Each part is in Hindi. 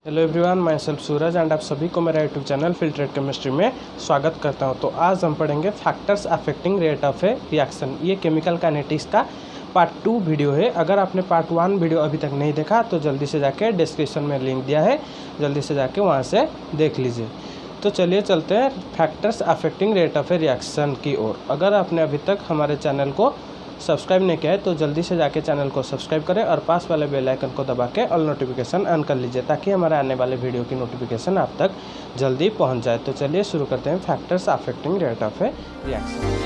हेलो एवरीवन, मैं सेल्फ सूरज एंड आप सभी को मेरा यूट्यूब चैनल फिल्ट्रेट केमिस्ट्री में स्वागत करता हूं। तो आज हम पढ़ेंगे factors affecting rate of a reaction. ये केमिकल काइनेटिक्स का पार्ट 2 वीडियो है। अगर आपने पार्ट 1 वीडियो अभी तक नहीं देखा तो जल्दी से जाके डिस्क्रिप्शन में लिंक दिया है, जल्दी से जाके वहाँ से देख लीजिए। तो चलिए चलते हैं factors affecting rate of a reaction की ओर। अगर आपने अभी तक हमारे चैनल को सब्सक्राइब नहीं किया है तो जल्दी से जाके चैनल को सब्सक्राइब करें और पास वाले बेल आइकन को दबा के ऑल नोटिफिकेशन ऑन कर लीजिए ताकि हमारे आने वाले वीडियो की नोटिफिकेशन आप तक जल्दी पहुंच जाए। तो चलिए शुरू करते हैं factors affecting rate of a reaction.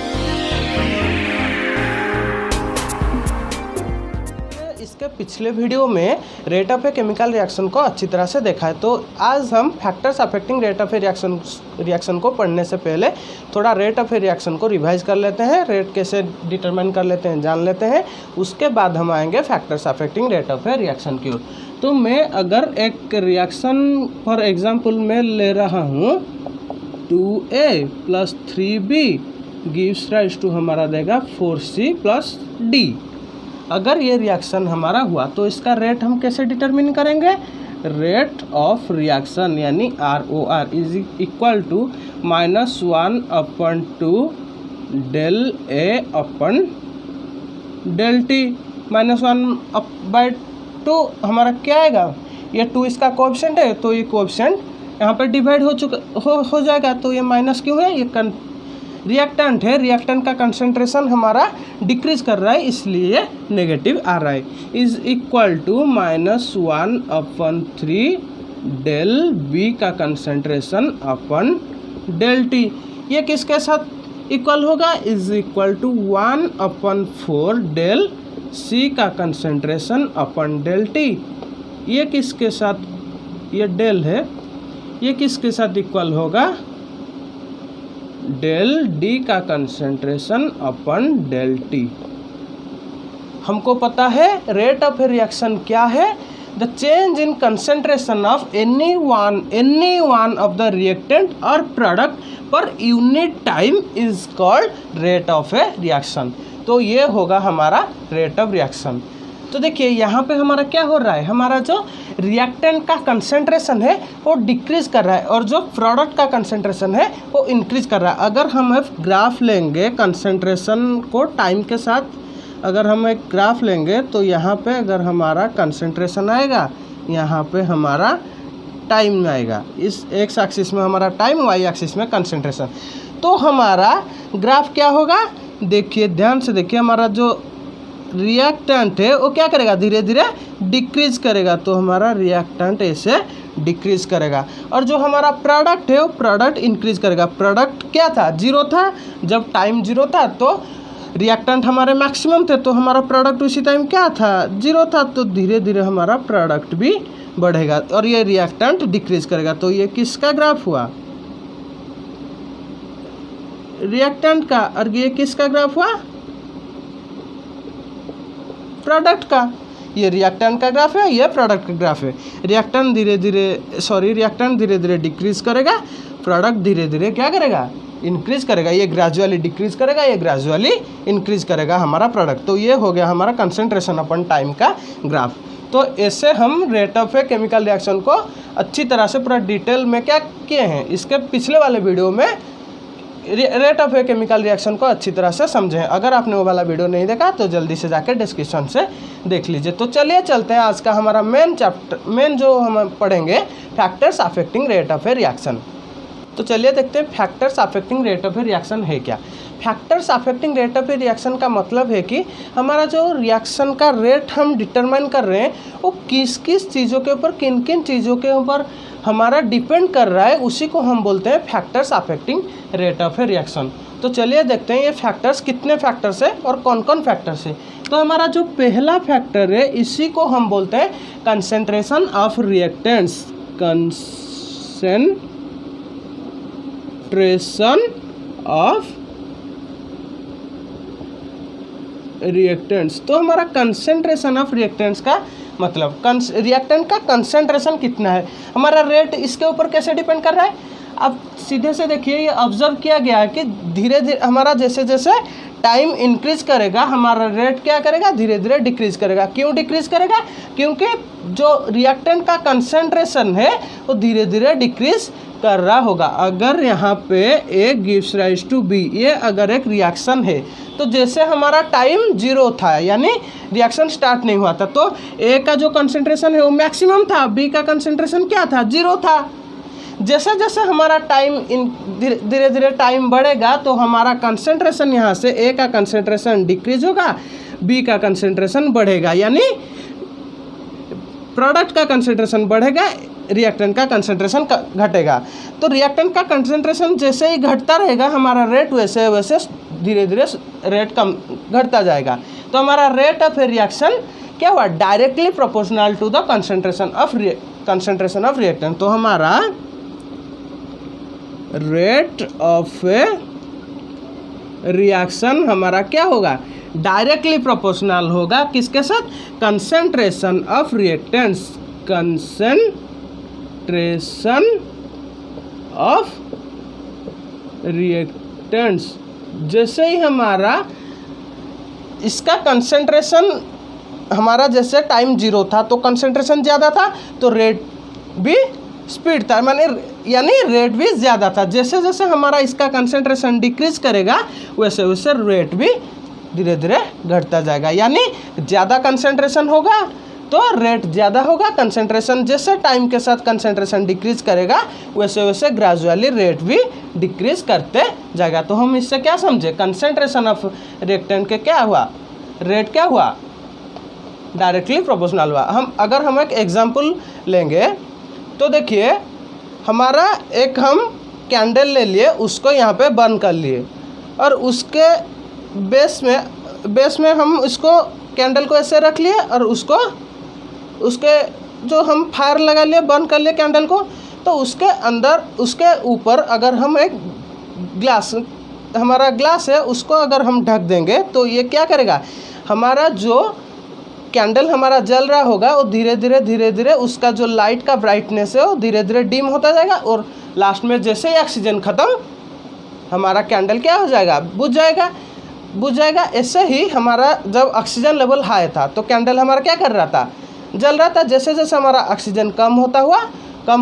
इसके पिछले वीडियो में rate of a chemical reaction को अच्छी तरह से देखा है। तो आज हम factors affecting rate of a reaction को पढ़ने से पहले थोड़ा रेट ऑफ ए रिएक्शन को रिवाइज कर लेते हैं, रेट कैसे डिटरमाइन कर लेते हैं जान लेते हैं। उसके बाद हम आएंगे factors affecting rate of a reaction की ओर। तो मैं अगर एक रिएक्शन फॉर एग्जाम्पल में ले रहा हूँ 2A + 3B gives rise to हमारा देगा 4C + D। अगर ये रिएक्शन हमारा हुआ तो इसका रेट हम कैसे डिटरमिन करेंगे? रेट ऑफ रिएक्शन यानी ROR is equal to -1/2 del A upon del T। -1/2 हमारा क्या आएगा? ये 2 इसका कोएफिशिएंट है तो ये कोएफिशिएंट यहाँ पर डिवाइड हो जाएगा। तो ये माइनस क्यों है? ये रिएक्टेंट है, रिएक्टेंट का कंसंट्रेशन हमारा डिक्रीज कर रहा है इसलिए नेगेटिव आ रहा है। Is equal to -1/3 del B का कंसंट्रेशन अपन del T। ये किसके साथ इक्वल होगा? Is equal to 1/4 del C का कंसंट्रेशन अपन del T। ये किसके साथ, ये डेल है, ये किसके साथ इक्वल होगा? del D का कंसंट्रेशन अपन del T। हमको पता है रेट ऑफ ए रिएक्शन क्या है? The change in concentration of any one of the reactant और product per unit time is called rate of a reaction. तो ये होगा हमारा रेट ऑफ रिएक्शन। तो देखिए यहाँ पे हमारा क्या हो रहा है, हमारा जो रिएक्टेंट का कंसंट्रेशन है वो डिक्रीज कर रहा है और जो प्रोडक्ट का कंसंट्रेशन है वो इंक्रीज कर रहा है। अगर हम एक ग्राफ लेंगे कंसंट्रेशन को टाइम के साथ, अगर हम एक ग्राफ लेंगे तो यहाँ पे अगर हमारा कंसंट्रेशन आएगा, यहाँ पे हमारा टाइम आएगा। इस एक्स एक्सिस में हमारा टाइम, वाई एक्सिस में कंसंट्रेशन। तो हमारा ग्राफ क्या होगा? देखिए ध्यान से देखिए, हमारा जो रिएक्टेंट है वो क्या करेगा? धीरे धीरे डिक्रीज करेगा। तो हमारा रिएक्टेंट ऐसे डिक्रीज करेगा और जो हमारा प्रोडक्ट है वो प्रोडक्ट इंक्रीज करेगा। प्रोडक्ट क्या था? 0 था। जब टाइम 0 था तो रिएक्टेंट हमारे मैक्सिमम थे तो हमारा प्रोडक्ट उसी टाइम क्या था? 0 था। तो धीरे धीरे हमारा प्रोडक्ट भी बढ़ेगा और ये रिएक्टेंट डिक्रीज करेगा। तो ये किसका ग्राफ हुआ? रिएक्टेंट का। और ये किसका ग्राफ हुआ? प्रोडक्ट का। ये रिएक्टेंट का ग्राफ है, ये प्रोडक्ट का ग्राफ है। रिएक्टेंट धीरे धीरे डिक्रीज करेगा, प्रोडक्ट धीरे धीरे क्या करेगा? इंक्रीज करेगा। ये ग्रेजुअली डिक्रीज करेगा, ये ग्रेजुअली इंक्रीज करेगा हमारा प्रोडक्ट। तो ये हो गया हमारा कंसंट्रेशन अपन टाइम का ग्राफ। तो ऐसे हम rate of a chemical reaction को अच्छी तरह से पूरा डिटेल में क्या किए हैं, इसके पिछले वाले वीडियो में rate of a chemical reaction को अच्छी तरह से समझे हैं। अगर आपने वो वाला वीडियो नहीं देखा तो जल्दी से जाकर डिस्क्रिप्शन से देख लीजिए। तो चलिए चलते हैं आज का हमारा मेन जो हम पढ़ेंगे factors affecting rate of a reaction. तो चलिए देखते हैं factors affecting rate of a reaction है क्या। Factors affecting rate of a reaction का मतलब है कि हमारा जो रिएक्शन का रेट हम डिटरमाइन कर रहे हैं वो किस किस चीज़ों के ऊपर, किन किन चीज़ों के ऊपर हमारा डिपेंड कर रहा है, उसी को हम बोलते हैं factors affecting rate of a reaction. तो चलिए देखते हैं ये फैक्टर्स कितने फैक्टर्स है और कौन कौन फैक्टर्स है। तो हमारा जो पहला फैक्टर है इसी को हम बोलते हैं concentration of reactants. Concentration of reactants. तो हमारा कंसंट्रेशन ऑफ रिएक्टेंट्स का मतलब रिएक्टेंट का कंसंट्रेशन कितना है, हमारा रेट इसके ऊपर कैसे डिपेंड कर रहा है? अब सीधे से देखिए ये ऑब्जर्व किया गया है कि धीरे धीरे हमारा जैसे जैसे टाइम इंक्रीज करेगा हमारा रेट क्या करेगा, धीरे धीरे डिक्रीज करेगा। क्यों डिक्रीज करेगा? क्योंकि जो रिएक्टेंट का कंसंट्रेशन है वो धीरे धीरे डिक्रीज कर रहा होगा। अगर यहाँ पे A gives rise to B, ये अगर एक रिएक्शन है तो जैसे हमारा टाइम 0 था यानी रिएक्शन स्टार्ट नहीं हुआ था, तो ए का जो कंसंट्रेशन है वो मैक्सिमम था, बी का कंसंट्रेशन क्या था, 0 था। जैसे जैसे हमारा टाइम धीरे धीरे टाइम बढ़ेगा तो हमारा कंसंट्रेशन यहाँ से ए का कंसंट्रेशन डिक्रीज होगा, बी का कंसंट्रेशन बढ़ेगा, यानी प्रोडक्ट का कंसंट्रेशन बढ़ेगा, रिएक्टेंट का कंसंट्रेशन घटेगा। तो रिएक्टेंट का कंसंट्रेशन जैसे ही घटता रहेगा हमारा रेट वैसे वैसे धीरे धीरे रेट कम घटता जाएगा। तो हमारा रेट ऑफ ए रिएक्शन क्या हुआ, directly proportional to the concentration of reactant. तो हमारा रेट ऑफ ए रिएक्शन हमारा क्या होगा, डायरेक्टली प्रोपोर्शनल होगा किसके साथ, concentration of reactants, concentration of reactants. जैसे ही हमारा इसका कंसंट्रेशन हमारा जैसे टाइम 0 था तो कंसंट्रेशन ज़्यादा था तो रेट भी स्पीड था, यानी रेट भी ज़्यादा था। जैसे जैसे हमारा इसका कंसंट्रेशन डिक्रीज करेगा वैसे वैसे रेट भी धीरे धीरे घटता जाएगा, यानी ज़्यादा कंसंट्रेशन होगा तो रेट ज़्यादा होगा। कंसंट्रेशन जैसे टाइम के साथ कंसंट्रेशन डिक्रीज करेगा वैसे वैसे ग्रेजुअली रेट भी डिक्रीज करते जाएगा। तो हम इससे क्या समझे, कंसंट्रेशन ऑफ रिएक्टेंट के क्या हुआ, रेट क्या हुआ, डायरेक्टली प्रोपोर्शनल हुआ। अगर हम एक एग्जांपल लेंगे तो देखिए हमारा एक हम कैंडल ले लिए, उसको यहाँ पे बर्न कर लिए और उसके बेस में हम उसको कैंडल को ऐसे रख लिए और उसके जो हम फायर लगा लिए, बर्न कर लिए कैंडल को, तो उसके अंदर उसके ऊपर अगर हम एक हमारा ग्लास है उसको अगर हम ढक देंगे तो ये क्या करेगा, हमारा जो कैंडल हमारा जल रहा होगा वो धीरे धीरे उसका जो लाइट का ब्राइटनेस है वो धीरे धीरे डिम होता जाएगा और लास्ट में जैसे ही ऑक्सीजन ख़त्म हमारा कैंडल क्या हो जाएगा, बुझ जाएगा। ऐसे ही हमारा जब ऑक्सीजन लेवल हाई था तो कैंडल हमारा क्या कर रहा था, जल रहा था। जैसे जैसे हमारा ऑक्सीजन कम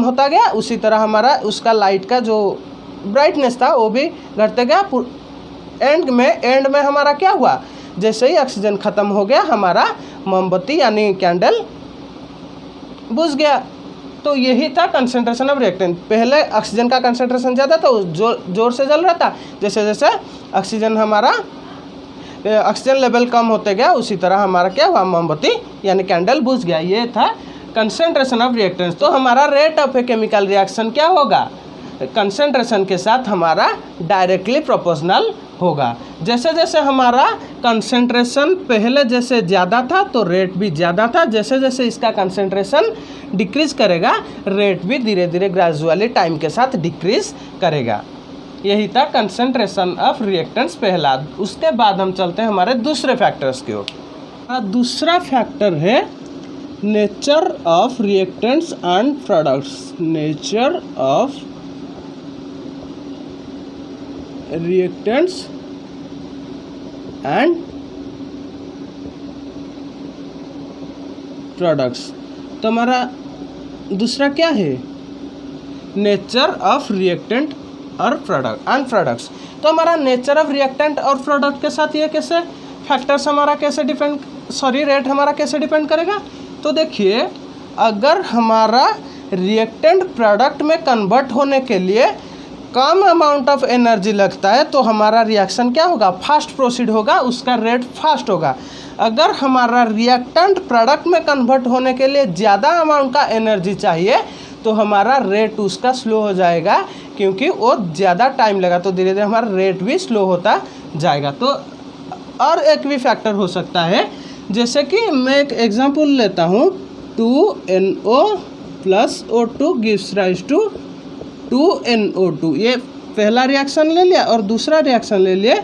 होता गया उसी तरह हमारा उसका लाइट का जो ब्राइटनेस था वो भी घटते गया। एंड में हमारा क्या हुआ, जैसे ही ऑक्सीजन ख़त्म हो गया हमारा मोमबत्ती यानी कैंडल बुझ गया। तो यही था कंसंट्रेशन ऑफ रिएक्टेंट। पहले ऑक्सीजन का कंसंट्रेशन ज़्यादा था, जोर से जल रहा था, जैसे जैसे ऑक्सीजन लेवल कम होते गया उसी तरह हमारा क्या हुआ, मोमबत्ती यानी कैंडल बुझ गया। ये था कंसंट्रेशन ऑफ रिएक्टेंट्स। तो हमारा rate of a chemical reaction क्या होगा, कंसंट्रेशन के साथ हमारा डायरेक्टली प्रोपोर्शनल होगा। जैसे जैसे हमारा कंसंट्रेशन पहले जैसे ज़्यादा था तो रेट भी ज़्यादा था, जैसे जैसे इसका कंसंट्रेशन डिक्रीज करेगा रेट भी धीरे धीरे ग्रेजुअली टाइम के साथ डिक्रीज करेगा। यही था कंसंट्रेशन ऑफ रिएक्टेंट्स पहला। उसके बाद हम चलते हैं हमारे दूसरे फैक्टर्स की ओर। दूसरा फैक्टर है nature of reactants and products. Nature of reactants and products. तो हमारा दूसरा क्या है, नेचर ऑफ रिएक्टेंट और प्रोडक्ट्स। तो हमारा नेचर ऑफ रिएक्टेंट और प्रोडक्ट के साथ ये कैसे फैक्टर्स हमारा कैसे रेट हमारा कैसे डिपेंड करेगा। तो देखिए अगर हमारा रिएक्टेंट प्रोडक्ट में कन्वर्ट होने के लिए कम अमाउंट ऑफ एनर्जी लगता है तो हमारा रिएक्शन क्या होगा, फास्ट प्रोसीड होगा, उसका रेट फास्ट होगा। अगर हमारा रिएक्टेंट प्रोडक्ट में कन्वर्ट होने के लिए ज़्यादा अमाउंट का एनर्जी चाहिए तो हमारा रेट उसका स्लो हो जाएगा, क्योंकि वो ज़्यादा टाइम लगा तो धीरे धीरे हमारा रेट भी स्लो होता जाएगा। तो और एक भी फैक्टर हो सकता है, जैसे कि मैं एक एग्जांपल लेता हूँ, 2NO + O2 gives rise to 2NO2। ये पहला रिएक्शन ले लिया और दूसरा रिएक्शन ले लिया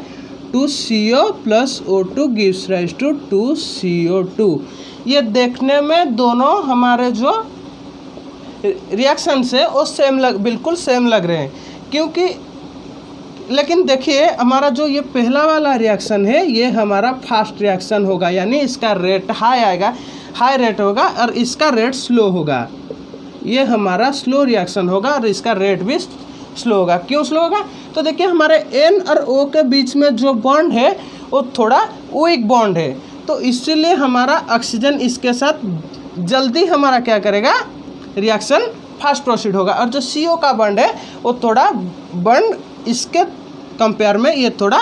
2CO + O2 gives rise to 2CO2। ये देखने में दोनों हमारे जो रिएक्शन से वो बिल्कुल सेम लग रहे हैं, क्योंकि लेकिन देखिए हमारा जो ये पहला वाला रिएक्शन है ये हमारा फास्ट रिएक्शन होगा, यानी इसका रेट हाई आएगा, हाई रेट होगा, और इसका रेट स्लो होगा। ये हमारा स्लो रिएक्शन होगा और इसका रेट भी स्लो होगा। क्यों स्लो होगा? तो देखिए हमारे N और O के बीच में जो बॉन्ड है वो थोड़ा वीक बॉन्ड है, तो इसीलिए हमारा ऑक्सीजन इसके साथ जल्दी हमारा क्या करेगा, रिएक्शन फास्ट प्रोसीड होगा। और जो CO का बॉन्ड है वो थोड़ा बॉन्ड इसके कंपेयर में ये थोड़ा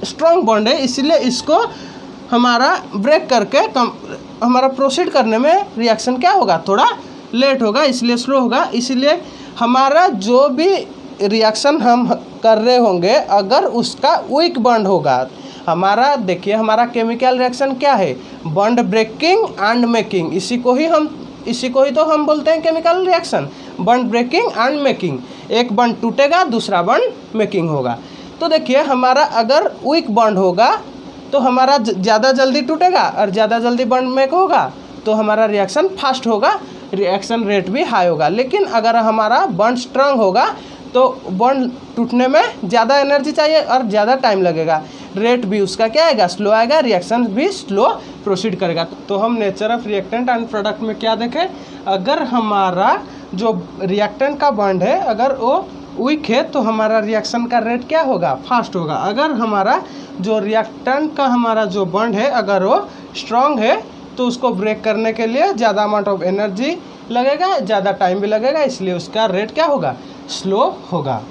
स्ट्रॉन्ग बॉन्ड है, इसीलिए इसको हमारा ब्रेक करके हमारा प्रोसीड करने में रिएक्शन क्या होगा, थोड़ा लेट होगा, इसलिए स्लो होगा। इसलिए हमारा जो भी रिएक्शन हम कर रहे होंगे अगर उसका वीक बॉन्ड होगा, हमारा देखिए हमारा केमिकल रिएक्शन क्या है, बॉन्ड ब्रेकिंग एंड मेकिंग, इसी को ही तो हम बोलते हैं chemical reaction, bond breaking and making. एक बॉन्ड टूटेगा दूसरा बॉन्ड मेकिंग होगा। तो देखिए हमारा अगर वीक बॉन्ड होगा तो हमारा ज़्यादा जल्दी टूटेगा और ज़्यादा जल्दी बॉन्ड मेक होगा, तो हमारा रिएक्शन फास्ट होगा, रिएक्शन रेट भी हाई होगा। लेकिन अगर हमारा बॉन्ड स्ट्रांग होगा तो बॉन्ड टूटने में ज़्यादा एनर्जी चाहिए और ज़्यादा टाइम लगेगा, रेट भी उसका क्या आएगा, स्लो आएगा, रिएक्शन भी स्लो प्रोसीड करेगा। तो हम nature of reactant and product में क्या देखें, अगर हमारा जो रिएक्टेंट का बॉन्ड है अगर वो वीक है तो हमारा रिएक्शन का रेट क्या होगा, फास्ट होगा। अगर हमारा जो रिएक्टेंट का हमारा जो बॉन्ड है अगर वो स्ट्रांग है तो उसको ब्रेक करने के लिए ज़्यादा अमाउंट ऑफ एनर्जी लगेगा, ज़्यादा टाइम भी लगेगा, इसलिए उसका रेट क्या होगा, स्लो होगा।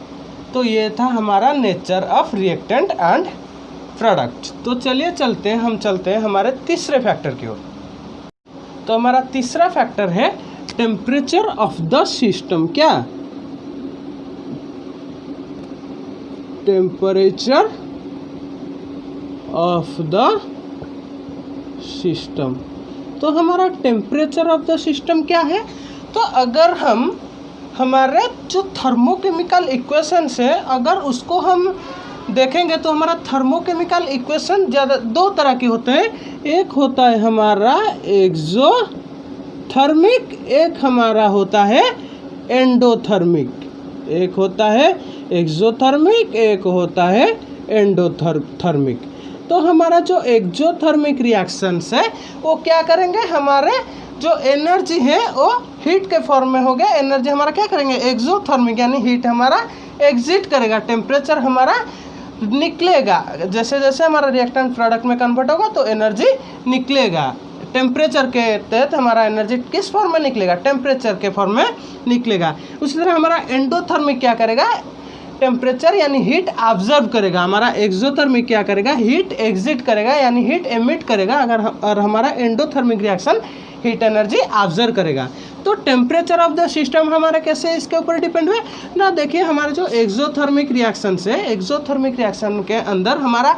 तो ये था हमारा nature of reactant and product. तो चलिए हम चलते हैं हमारे तीसरे फैक्टर की ओर। तो हमारा तीसरा फैक्टर है टेम्परेचर ऑफ द सिस्टम। क्या? Temperature of the system. तो हमारा टेम्परेचर ऑफ द सिस्टम क्या है? तो अगर हम हमारे जो थर्मोकेमिकल इक्वेशंस है अगर उसको हम देखेंगे तो हमारा थर्मोकेमिकल इक्वेशन ज़्यादा दो तरह के होते हैं। एक होता है हमारा एक्सोथर्मिक, एक हमारा होता है एंडोथर्मिक। एक होता है एक्सोथर्मिक, एक होता है एंडोथर्मिक। तो हमारा जो एक्सोथर्मिक रिएक्शंस है वो क्या करेंगे, हमारे जो एनर्जी है वो हीट के फॉर्म में हो गया, एनर्जी हमारा क्या करेंगे, एक्सोथर्मिक, यानी हीट हमारा एग्जिट करेगा, टेम्परेचर हमारा निकलेगा। जैसे जैसे हमारा रिएक्टेंट प्रोडक्ट में कन्वर्ट होगा तो एनर्जी निकलेगा। टेम्परेचर के तहत हमारा एनर्जी किस फॉर्म में निकलेगा, टेम्परेचर के फॉर्म में निकलेगा। उसी तरह हमारा एंडोथर्मिक क्या करेगा, टेम्परेचर यानी हीट ऑब्जर्व करेगा। हमारा एक्सोथर्मिक क्या करेगा, हीट एग्जिट करेगा यानी हीट एमिट करेगा। और हमारा endothermic reaction heat energy observe करेगा। तो टेम्परेचर ऑफ द सिस्टम हमारा कैसे इसके ऊपर डिपेंड हुए ना। देखिए हमारे जो एक्सोथर्मिक रिएक्शन से, एक्सोथर्मिक रिएक्शन के अंदर हमारा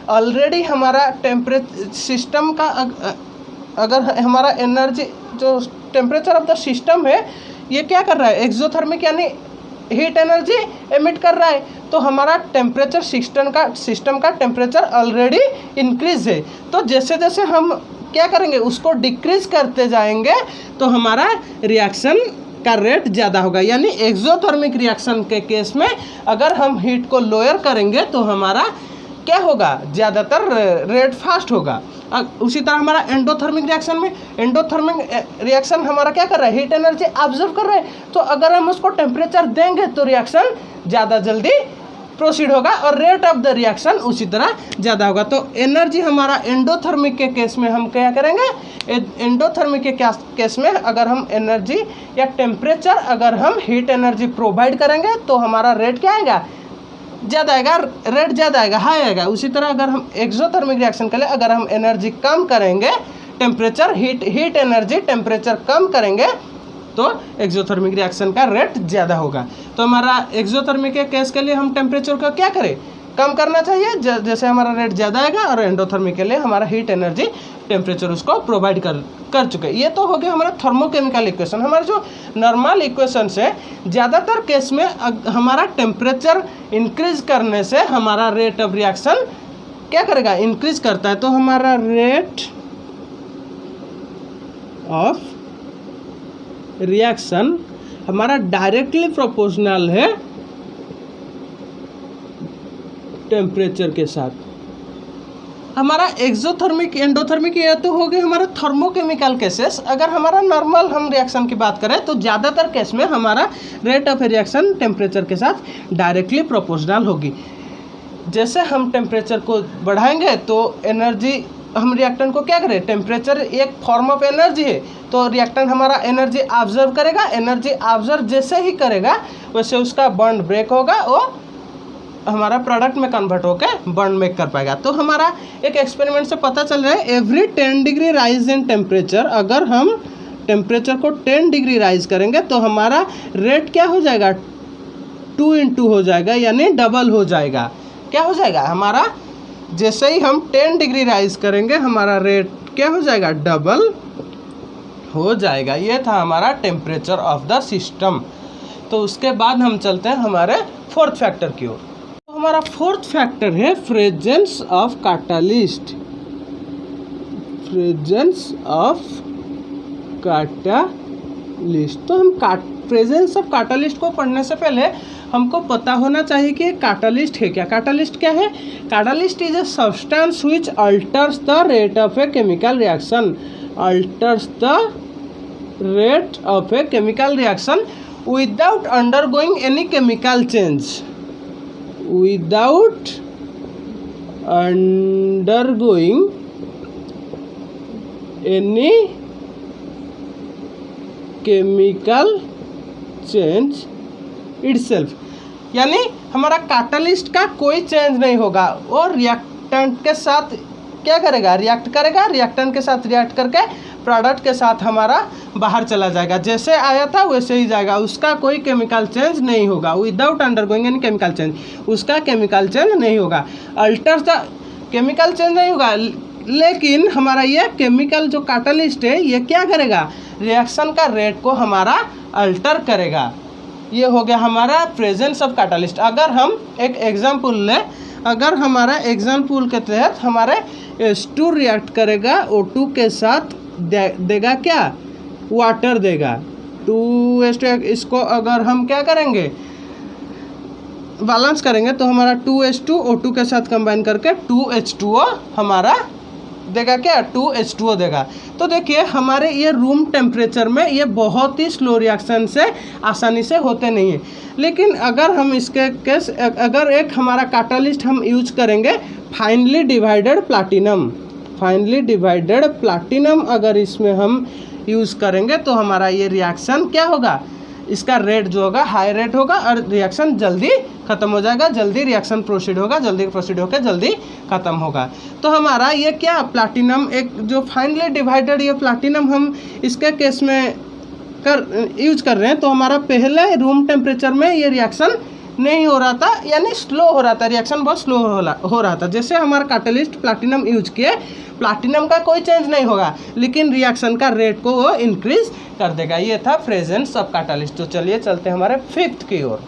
ऑलरेडी हमारा टेम्परेचर सिस्टम का अगर हमारा एनर्जी जो टेम्परेचर ऑफ द सिस्टम है ये क्या कर रहा है, एक्सोथर्मिक यानी हीट एनर्जी एमिट कर रहा है। तो हमारा टेम्परेचर सिस्टम का टेम्परेचर ऑलरेडी इंक्रीज है। तो जैसे जैसे हम क्या करेंगे उसको डिक्रीज करते जाएंगे तो हमारा रिएक्शन का रेट ज़्यादा होगा। यानी एक्सोथर्मिक रिएक्शन के केस में अगर हम हीट को लोअर करेंगे तो हमारा क्या होगा, ज़्यादातर रेट फास्ट होगा। उसी तरह हमारा एंडोथर्मिक रिएक्शन में, एंडोथर्मिक रिएक्शन हमारा क्या कर रहा है, हीट एनर्जी ऑब्जर्व कर रहा है। तो अगर हम उसको टेम्परेचर देंगे तो रिएक्शन ज़्यादा जल्दी प्रोसीड होगा और रेट ऑफ द रिएक्शन उसी तरह ज़्यादा होगा। तो एनर्जी हमारा एंडोथर्मिक के केस में हम क्या करेंगे, एंडोथर्मिक के केस में अगर हम एनर्जी या टेम्परेचर अगर हम हीट एनर्जी प्रोवाइड करेंगे तो हमारा रेट क्या आएगा, ज़्यादा आएगा, रेट ज़्यादा आएगा, हाई आएगा। उसी तरह अगर हम एक्सोथर्मिक रिएक्शन के लिए अगर हम एनर्जी कम करेंगे, टेम्परेचर हीट एनर्जी टेम्परेचर कम करेंगे तो एक्सोथर्मिक रिएक्शन का रेट ज़्यादा होगा। तो हमारा एक्सोथर्मिक के केस के लिए हम टेम्परेचर को क्या करें, कम करना चाहिए जैसे हमारा रेट ज़्यादा आएगा। और एंडोथर्मिक के लिए हमारा हीट एनर्जी टेम्परेचर उसको प्रोवाइड कर चुके। ये तो हो गया हमारा थर्मोकेमिकल इक्वेशन। हमारे जो नॉर्मल इक्वेशन है ज़्यादातर केस में हमारा टेम्परेचर इंक्रीज करने से हमारा रेट ऑफ रिएक्शन क्या करेगा, इंक्रीज करता है। तो हमारा रेट ऑफ रिएक्शन हमारा डायरेक्टली प्रोपोर्शनल है टेम्परेचर के साथ। हमारा एक्सोथर्मिक एंडोथर्मिक ये तो हो गए हमारा थर्मोकेमिकल केसेस। अगर हमारा नॉर्मल हम रिएक्शन की बात करें तो ज़्यादातर केस में हमारा रेट ऑफ रिएक्शन टेम्परेचर के साथ डायरेक्टली प्रोपोर्शनल होगी। जैसे हम टेम्परेचर को बढ़ाएंगे तो एनर्जी, हम रिएक्टेंट को क्या करें, टेम्परेचर एक फॉर्म ऑफ एनर्जी है, तो रिएक्टेंट हमारा एनर्जी ऑब्जर्व करेगा। एनर्जी ऑब्जर्व जैसे ही करेगा वैसे उसका बॉन्ड ब्रेक होगा और हमारा प्रोडक्ट में कन्वर्ट होकर बॉन्ड मेक कर पाएगा। तो हमारा एक एक्सपेरिमेंट से पता चल रहा है every 10 degree rise in temperature, अगर हम टेम्परेचर को 10 डिग्री राइज करेंगे तो हमारा रेट क्या हो जाएगा, 2 × हो जाएगा, यानी डबल हो जाएगा। क्या हो जाएगा हमारा, जैसे ही हम 10 डिग्री राइज करेंगे हमारा रेट क्या हो जाएगा, डबल हो जाएगा। ये था हमारा टेम्परेचर ऑफ द सिस्टम। तो उसके बाद हम चलते हैं हमारे फोर्थ फैक्टर की ओर। तो हमारा फोर्थ फैक्टर है presence of catalyst. Presence of catalyst. तो हम प्रेजेंस ऑफ कैटालिस्ट को पढ़ने से पहले हमको पता होना चाहिए कि कैटालिस्ट है क्या। कैटालिस्ट क्या है, catalyst is a substance which altars the rate of a chemical reaction, altars the rate of a chemical reaction without undergoing any chemical change, without undergoing any chemical change itself। यानी हमारा कैटालिस्ट का कोई चेंज नहीं होगा और रिएक्टेंट के साथ क्या करेगा, रिएक्ट करेगा, रिएक्टेंट के साथ रिएक्ट करके प्रोडक्ट के साथ हमारा बाहर चला जाएगा, जैसे आया था वैसे ही जाएगा, उसका कोई केमिकल चेंज नहीं होगा। Without undergoing any chemical change, उसका केमिकल चेंज नहीं होगा। अल्टर्स द, केमिकल चेंज नहीं होगा, लेकिन हमारा ये केमिकल जो कैटालिस्ट है ये क्या करेगा, रिएक्शन का रेट को हमारा अल्टर करेगा। ये हो गया हमारा प्रेजेंस ऑफ कैटालिस्ट। अगर हम एक एग्जाम्पल लें, अगर हमारा एग्जाम्पल के तहत हमारे H2 रिएक्ट करेगा O2 के साथ, देगा क्या, वाटर देगा 2H2। इसको अगर हम क्या करेंगे, बैलेंस करेंगे तो हमारा 2H2 O2 के साथ कंबाइन करके 2H2O हमारा देगा क्या, 2H2O देगा। तो देखिए हमारे ये रूम टेम्परेचर में ये बहुत ही स्लो रिएक्शन से आसानी से होते नहीं हैं। लेकिन अगर हम इसके केस, अगर एक हमारा कैटालिस्ट हम यूज करेंगे finally divided platinum, finally divided platinum अगर इसमें हम यूज़ करेंगे तो हमारा ये रिएक्शन क्या होगा, इसका रेट जो होगा हाई रेट होगा और रिएक्शन जल्दी ख़त्म हो जाएगा, जल्दी रिएक्शन प्रोसीड होगा, जल्दी प्रोसीड होकर जल्दी ख़त्म होगा। तो हमारा ये क्या प्लैटिनम, एक जो फाइनली डिवाइडेड ये प्लैटिनम हम इसके केस में यूज कर रहे हैं, तो हमारा पहले रूम टेम्परेचर में ये रिएक्शन नहीं हो रहा था, यानी स्लो हो रहा था, रिएक्शन बहुत स्लो हो रहा था। जैसे हमारा कैटालिस्ट प्लैटिनम यूज किए, प्लैटिनम का कोई चेंज नहीं होगा, लेकिन रिएक्शन का रेट को वो इंक्रीज कर देगा। ये था प्रेजेंस ऑफ कैटालिस्ट। तो चलिए चलते हैं हमारे फिफ्थ की ओर।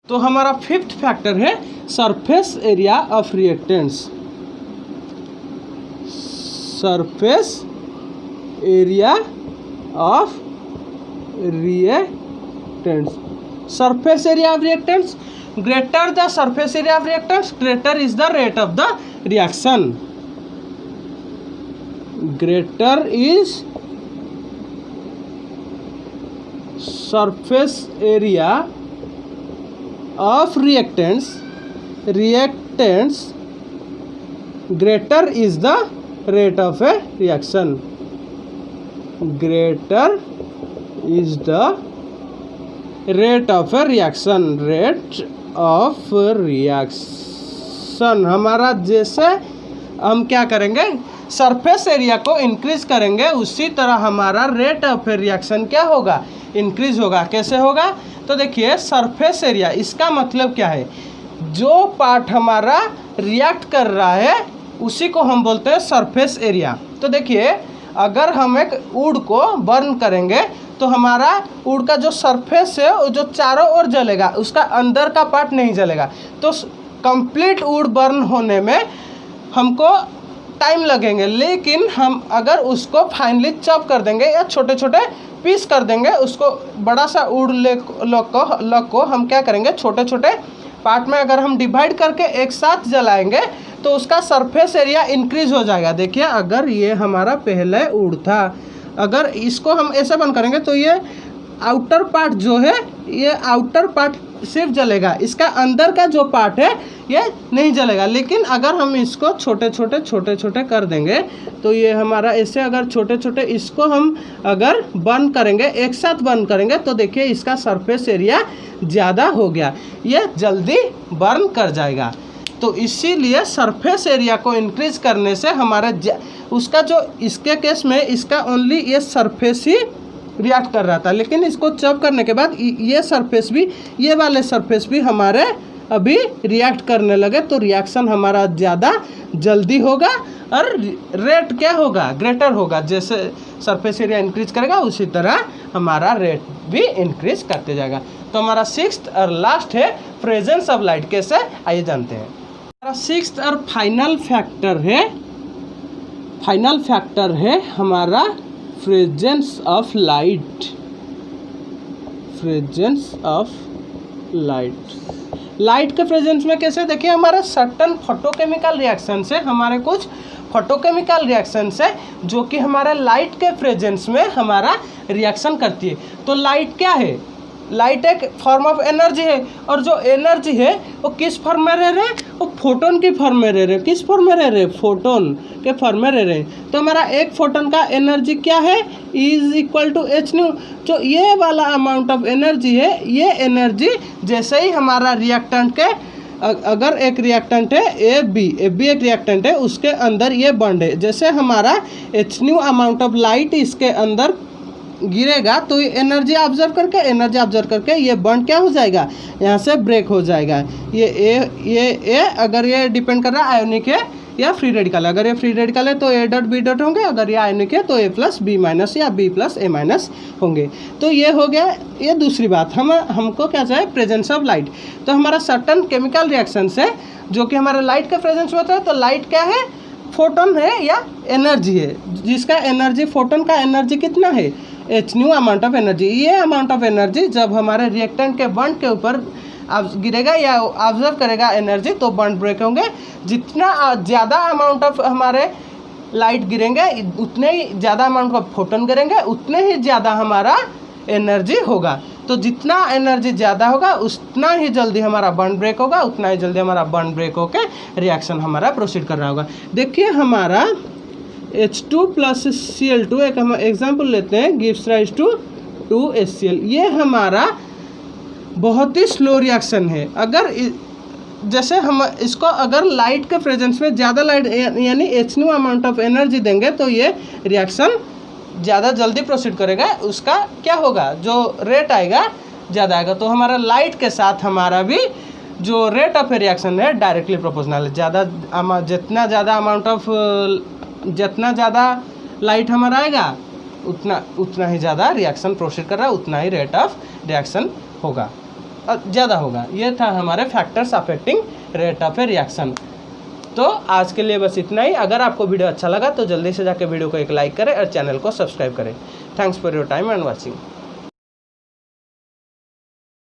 तो हमारा फिफ्थ फैक्टर है surface area of reactants. Surface area of reactants. Surface area of reactants, greater the surface area of reactants, greater is the rate of the reaction. Greater is surface area of reactants, reactants, greater is the rate of a reaction. Greater is the rate of a reaction, rate of reaction. हमारा जैसे हम क्या करेंगे, सरफेस एरिया को इंक्रीज करेंगे, उसी तरह हमारा रेट ऑफ ए रिएक्शन क्या होगा, इंक्रीज होगा। कैसे होगा, तो देखिए सरफेस एरिया, इसका मतलब क्या है, जो पार्ट हमारा रिएक्ट कर रहा है उसी को हम बोलते हैं सरफेस एरिया। तो देखिए अगर हम एक वुड को बर्न करेंगे तो हमारा वुड का जो सरफेस है वो जो चारों ओर जलेगा, उसका अंदर का पार्ट नहीं जलेगा। तो कंप्लीट वुड बर्न होने में हमको टाइम लगेंगे, लेकिन हम अगर उसको फाइनली चॉप कर देंगे या छोटे छोटे पीस कर देंगे उसको, बड़ा सा वुड लॉग को हम क्या करेंगे, छोटे छोटे पार्ट में अगर हम डिवाइड करके एक साथ जलाएंगे तो उसका सरफेस एरिया इंक्रीज हो जाएगा। देखिए अगर ये हमारा पहले वुड था, अगर इसको हम ऐसे बंद करेंगे तो ये आउटर पार्ट जो है, ये आउटर पार्ट सिर्फ जलेगा, इसका अंदर का जो पार्ट है ये नहीं जलेगा। लेकिन अगर हम इसको छोटे छोटे कर देंगे तो ये हमारा ऐसे, अगर छोटे छोटे इसको हम अगर बर्न करेंगे, एक साथ बर्न करेंगे तो देखिए इसका सरफेस एरिया ज़्यादा हो गया, ये जल्दी बर्न कर जाएगा। तो इसीलिए सरफेस एरिया को इंक्रीज करने से हमारा उसका जो, इसके केस में इसका ओनली ये सरफेस ही रिएक्ट कर रहा था, लेकिन इसको चॉप करने के बाद ये सरफेस भी, ये वाले सरफेस भी हमारे अभी रिएक्ट करने लगे, तो रिएक्शन हमारा ज़्यादा जल्दी होगा और रेट क्या होगा, ग्रेटर होगा। जैसे सरफेस एरिया इंक्रीज करेगा उसी तरह हमारा रेट भी इंक्रीज करते जाएगा। तो हमारा सिक्स्थ और लास्ट है प्रेजेंस ऑफ लाइट। कैसे, आइए जानते हैं। हमारा सिक्स्थ और फाइनल फैक्टर है हमारा प्रेजेंस ऑफ लाइट। लाइट के प्रेजेंस में कैसे, देखिए हमारा सर्टन फोटोकेमिकल रिएक्शन से, हमारे कुछ फोटोकेमिकल रिएक्शन है जो कि हमारा लाइट के प्रेजेंस में हमारा रिएक्शन करती है। तो लाइट क्या है, लाइट एक फॉर्म ऑफ एनर्जी है, और जो एनर्जी है वो किस फॉर्म में रह रहे हैं, वो फोटोन की फॉर्म में रह रहे हैं। किस फॉर्म में रह रहे हैं, फोटोन के फॉर्म में रह रहे हैं। तो हमारा एक फोटोन का एनर्जी क्या है, is equal to H nu. जो ये वाला अमाउंट ऑफ एनर्जी है, ये एनर्जी जैसे ही हमारा रिएक्टेंट के, अगर एक रिएक्टेंट है ए बी एक रिएक्टेंट है, उसके अंदर ये बॉन्ड है, जैसे हमारा H new amount of light इसके अंदर गिरेगा तो ये एनर्जी ऑब्जर्व करके ये बॉन्ड क्या हो जाएगा, यहाँ से ब्रेक हो जाएगा। ये ए अगर ये डिपेंड कर रहा है आयोनिक है या फ्री रेडिकल, अगर ये फ्री रेडिकल है तो ए डॉट बी डॉट होंगे, अगर ये आयोनिक है तो ए प्लस बी माइनस या बी प्लस ए माइनस होंगे। तो ये हो गया ये दूसरी बात। हमको क्या चाहिए, प्रेजेंस ऑफ लाइट। तो हमारा सर्टन केमिकल रिएक्शन से जो कि हमारे लाइट के प्रेजेंस में होता है, तो लाइट क्या है, फोटोन है या एनर्जी है, जिसका एनर्जी, फोटोन का एनर्जी कितना है, H new amount of energy. ये अमाउंट ऑफ एनर्जी जब हमारे रिएक्टेंट के बॉन्ड के ऊपर गिरेगा या ऑब्जर्व करेगा एनर्जी, तो बॉन्ड ब्रेक होंगे। जितना ज़्यादा अमाउंट ऑफ हमारे लाइट गिरेंगे, उतने ही ज़्यादा अमाउंट ऑफ फोटोन गिरेंगे, उतने ही ज़्यादा हमारा एनर्जी होगा। तो जितना एनर्जी ज़्यादा होगा उतना ही जल्दी हमारा बॉन्ड ब्रेक होगा, उतना ही जल्दी हमारा बॉन्ड ब्रेक होकर रिएक्शन हमारा प्रोसीड कर रहा होगा। देखिए हमारा H2 प्लस Cl2, एक हम एग्जाम्पल लेते हैं, गिव्स राइज टू 2HCl। ये हमारा बहुत ही स्लो रिएक्शन है। अगर जैसे हम इसको अगर लाइट के प्रेजेंस में ज़्यादा लाइट यानी H new amount of energy देंगे तो ये रिएक्शन ज़्यादा जल्दी प्रोसीड करेगा, उसका क्या होगा, जो रेट आएगा ज़्यादा आएगा। तो हमारा लाइट के साथ हमारा भी जो रेट ऑफ रिएक्शन है डायरेक्टली प्रोपोर्शनल है। जितना ज़्यादा लाइट हमारा आएगा उतना ही ज़्यादा रिएक्शन प्रोसीड कर रहा है, उतना ही रेट ऑफ रिएक्शन होगा, ज़्यादा होगा। ये था हमारे factors affecting rate of a reaction. तो आज के लिए बस इतना ही। अगर आपको वीडियो अच्छा लगा तो जल्दी से जाकर वीडियो को एक लाइक करें और चैनल को सब्सक्राइब करें। Thanks for your time and watching.